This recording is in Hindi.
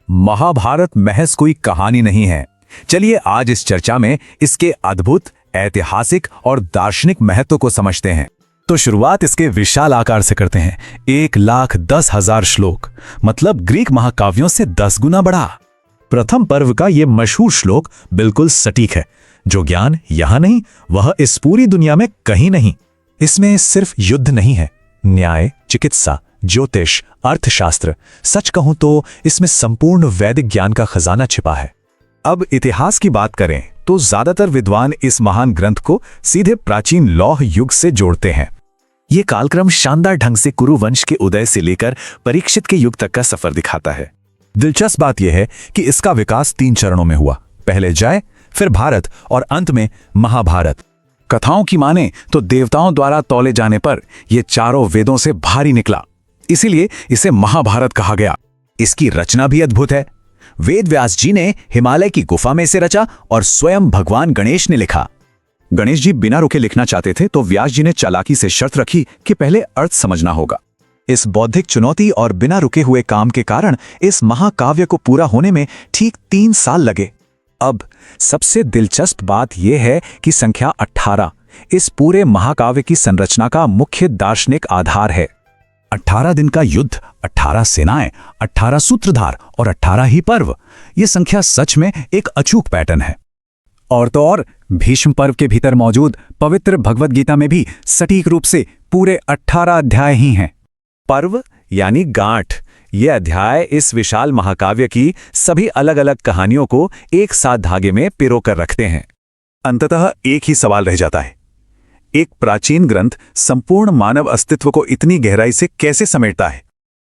महाभारत महज कोई कहानी नहीं है। चलिए आज इस चर्चा में इसके अद्भुत, ऐतिहासिक और दार्शनिक महत्व को समझते हैं। तो शुरुआत इसके विशाल आकार से करते हैं। 1,10,000 श्लोक, मतलब ग्रीक महाकाव्यों से 10 गुना बड़ा। प्रथम पर्व का ये मशहूर श्लोक बिल्कुल सटीक है। जो ज्ञान यहां नहीं, वह इस पूरी दुनिया में कहीं नहीं। इसमें सिर्फ युद्ध नहीं है, न्याय, चिकित्सा, ज्योतिष, अर्थशास्त्र, सच कहूं तो इसमें संपूर्ण वैदिक ज्ञान का खजाना छिपा है। अब इतिहास की बात करें तो ज्यादातर विद्वान इस महान ग्रंथ को सीधे प्राचीन लौह युग से जोड़ते हैं। ये कालक्रम शानदार ढंग से कुरु वंश के उदय से लेकर परीक्षित के युग तक का सफर दिखाता है। दिलचस्प बात यह है कि इसका विकास 3 चरणों में हुआ। पहले जय, फिर भारत और अंत में महाभारत। कथाओं की माने तो देवताओं द्वारा तौले जाने पर यह चारों वेदों से भारी निकला, इसीलिए इसे महाभारत कहा गया। इसकी रचना भी अद्भुत है। वेद व्यास जी ने हिमालय की गुफा में इसे रचा और स्वयं भगवान गणेश ने लिखा। गणेश जी बिना रुके लिखना चाहते थे तो व्यास जी ने चालाकी से शर्त रखी कि पहले अर्थ समझना होगा। इस बौद्धिक चुनौती और बिना रुके हुए काम के कारण इस महाकाव्य को पूरा होने में ठीक 3 साल लगे। अब सबसे दिलचस्प बात यह है कि संख्या 18 इस पूरे महाकाव्य की संरचना का मुख्य दार्शनिक आधार है। 18 दिन का युद्ध, 18 सेनाएं, 18 सूत्रधार और 18 ही पर्व। यह संख्या सच में एक अचूक पैटर्न है। और तो और भीष्म पर्व के भीतर मौजूद पवित्र भगवद गीता में भी सटीक रूप से पूरे 18 अध्याय ही हैं। पर्व यानी गांठ, ये अध्याय इस विशाल महाकाव्य की सभी अलग अलग कहानियों को एक साथ धागे में पिरोकर रखते हैं। अंततः एक ही सवाल रह जाता है, एक प्राचीन ग्रंथ संपूर्ण मानव अस्तित्व को इतनी गहराई से कैसे समेटता है?